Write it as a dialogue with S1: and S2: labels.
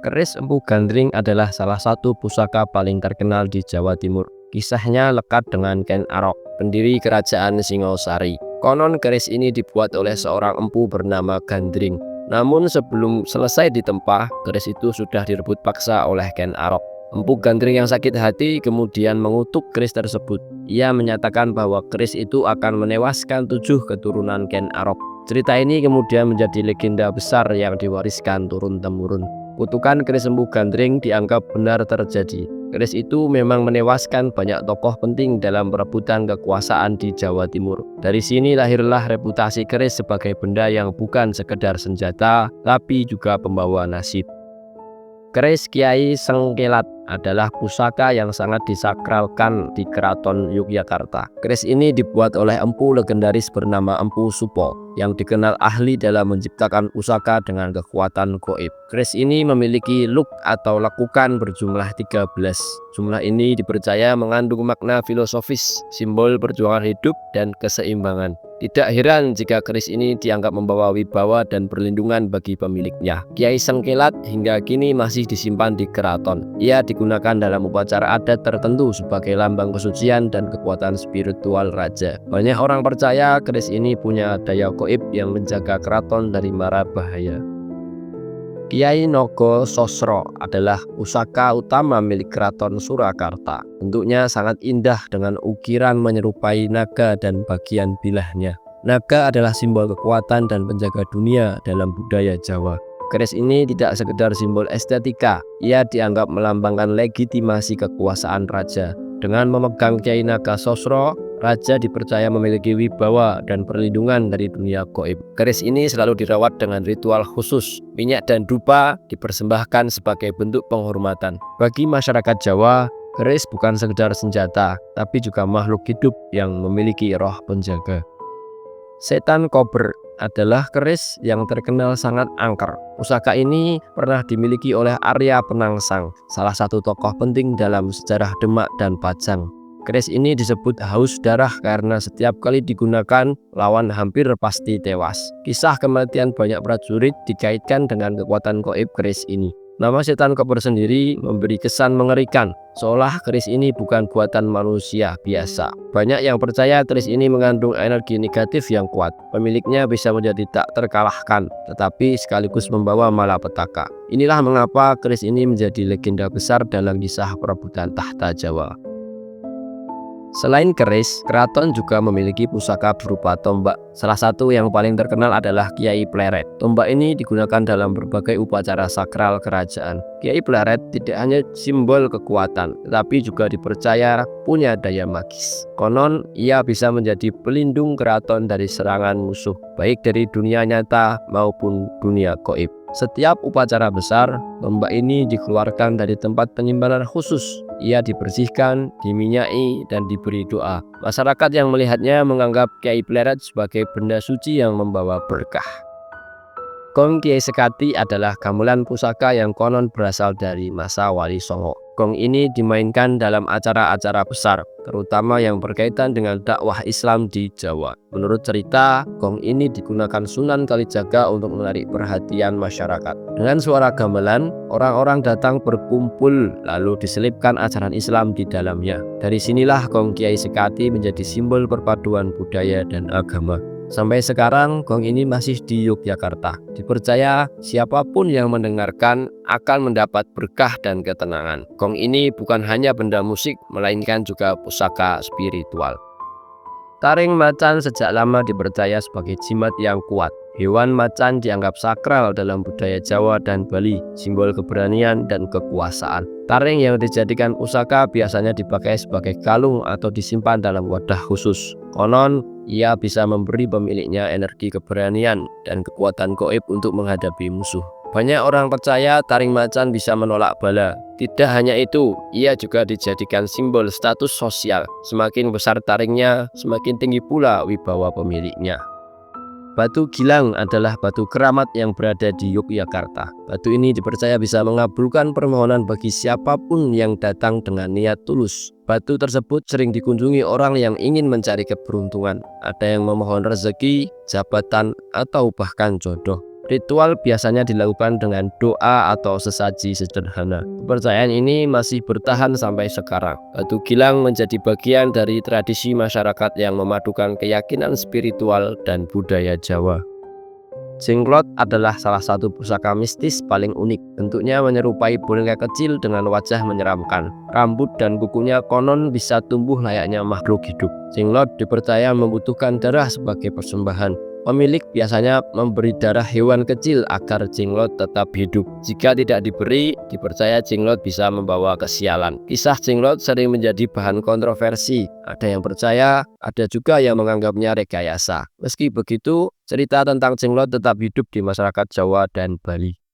S1: Keris Empu Gandring adalah salah satu pusaka paling terkenal di Jawa Timur. Kisahnya lekat dengan Ken Arok, pendiri kerajaan Singosari. Konon keris ini dibuat oleh seorang empu bernama Gandring. Namun sebelum selesai ditempa, keris itu sudah direbut paksa oleh Ken Arok. Empu Gandring yang sakit hati kemudian mengutuk keris tersebut. Ia menyatakan bahwa keris itu akan menewaskan 7 keturunan Ken Arok. Cerita ini kemudian menjadi legenda besar yang diwariskan turun-temurun. Kutukan keris Empu Gandring dianggap benar terjadi. Keris itu memang menewaskan banyak tokoh penting dalam perebutan kekuasaan di Jawa Timur. Dari sini lahirlah reputasi keris sebagai benda yang bukan sekedar senjata, tapi juga pembawa nasib. Keris Kyai Sengkelat adalah pusaka yang sangat disakralkan di Keraton Yogyakarta. Keris ini dibuat oleh empu legendaris bernama Empu Supo yang dikenal ahli dalam menciptakan pusaka dengan kekuatan gaib. Keris ini memiliki luk atau lekukan berjumlah 13. Jumlah ini dipercaya mengandung makna filosofis, simbol perjuangan hidup dan keseimbangan. Tidak heran jika keris ini dianggap membawa wibawa dan perlindungan bagi pemiliknya. Kyai Sengkelat hingga kini masih disimpan di keraton. Ia digunakan dalam upacara adat tertentu sebagai lambang kesucian dan kekuatan spiritual raja. Banyak orang percaya keris ini punya daya gaib yang menjaga keraton dari mara bahaya. Kyai Nogo Sosro adalah pusaka utama milik Keraton Surakarta. Bentuknya sangat indah dengan ukiran menyerupai naga dan bagian bilahnya. Naga adalah simbol kekuatan dan penjaga dunia dalam budaya Jawa. Keris ini tidak sekedar simbol estetika, ia dianggap melambangkan legitimasi kekuasaan raja. Dengan memegang Kyai Naga Sosro, raja dipercaya memiliki wibawa dan perlindungan dari dunia gaib. Keris ini selalu dirawat dengan ritual khusus. Minyak dan dupa dipersembahkan sebagai bentuk penghormatan. Bagi masyarakat Jawa, keris bukan sekedar senjata, tapi juga makhluk hidup yang memiliki roh penjaga. Setan Kober adalah keris yang terkenal sangat angker. Pusaka ini pernah dimiliki oleh Arya Penangsang, salah satu tokoh penting dalam sejarah Demak dan Pajang. Keris ini disebut haus darah karena setiap kali digunakan, lawan hampir pasti tewas. Kisah kematian banyak prajurit dikaitkan dengan kekuatan gaib keris ini. Nama setan kober sendiri memberi kesan mengerikan, seolah keris ini bukan buatan manusia biasa. Banyak yang percaya keris ini mengandung energi negatif yang kuat. Pemiliknya bisa menjadi tak terkalahkan, tetapi sekaligus membawa malapetaka. Inilah mengapa keris ini menjadi legenda besar dalam kisah perebutan tahta Jawa. Selain keris, keraton juga memiliki pusaka berupa tombak. Salah satu yang paling terkenal adalah Kyai Pleret. Tombak ini digunakan dalam berbagai upacara sakral kerajaan. Kyai Pleret tidak hanya simbol kekuatan, tetapi juga dipercaya punya daya magis. Konon, ia bisa menjadi pelindung keraton dari serangan musuh, baik dari dunia nyata maupun dunia gaib. Setiap upacara besar, tombak ini dikeluarkan dari tempat penyimpanan khusus. Ia dibersihkan, diminyai, dan diberi doa. Masyarakat yang melihatnya menganggap Kyai Pleret sebagai benda suci yang membawa berkah. Gong Kiai Sekati adalah gamelan pusaka yang konon berasal dari masa Wali Songo. Gong ini dimainkan dalam acara-acara besar, terutama yang berkaitan dengan dakwah Islam di Jawa. Menurut cerita, gong ini digunakan Sunan Kalijaga untuk menarik perhatian masyarakat. Dengan suara gamelan, orang-orang datang berkumpul lalu diselipkan ajaran Islam di dalamnya. Dari sinilah Gong Kiai Sekati menjadi simbol perpaduan budaya dan agama. Sampai sekarang, gong ini masih di Yogyakarta. Dipercaya siapapun yang mendengarkan akan mendapat berkah dan ketenangan. Gong ini bukan hanya benda musik, melainkan juga pusaka spiritual. Taring macan sejak lama dipercaya sebagai jimat yang kuat. Hewan macan dianggap sakral dalam budaya Jawa dan Bali, simbol keberanian dan kekuasaan. Taring yang dijadikan pusaka biasanya dipakai sebagai kalung atau disimpan dalam wadah khusus. Konon, ia bisa memberi pemiliknya energi keberanian dan kekuatan gaib untuk menghadapi musuh. Banyak orang percaya taring macan bisa menolak bala. Tidak hanya itu, ia juga dijadikan simbol status sosial. Semakin besar taringnya, semakin tinggi pula wibawa pemiliknya. Batu Gilang adalah batu keramat yang berada di Yogyakarta. Batu ini dipercaya bisa mengabulkan permohonan bagi siapapun yang datang dengan niat tulus. Batu tersebut sering dikunjungi orang yang ingin mencari keberuntungan. Ada yang memohon rezeki, jabatan, atau bahkan jodoh. Ritual biasanya dilakukan dengan doa atau sesaji sederhana. Kepercayaan ini masih bertahan sampai sekarang. Batu Gilang menjadi bagian dari tradisi masyarakat yang memadukan keyakinan spiritual dan budaya Jawa. Jenglot adalah salah satu pusaka mistis paling unik. Bentuknya menyerupai boneka kecil dengan wajah menyeramkan. Rambut dan kukunya konon bisa tumbuh layaknya makhluk hidup. Jenglot dipercaya membutuhkan darah sebagai persembahan. Pemilik biasanya memberi darah hewan kecil agar jenglot tetap hidup. Jika tidak diberi, dipercaya jenglot bisa membawa kesialan. Kisah jenglot sering menjadi bahan kontroversi. Ada yang percaya, ada juga yang menganggapnya rekayasa. Meski begitu, cerita tentang jenglot tetap hidup di masyarakat Jawa dan Bali.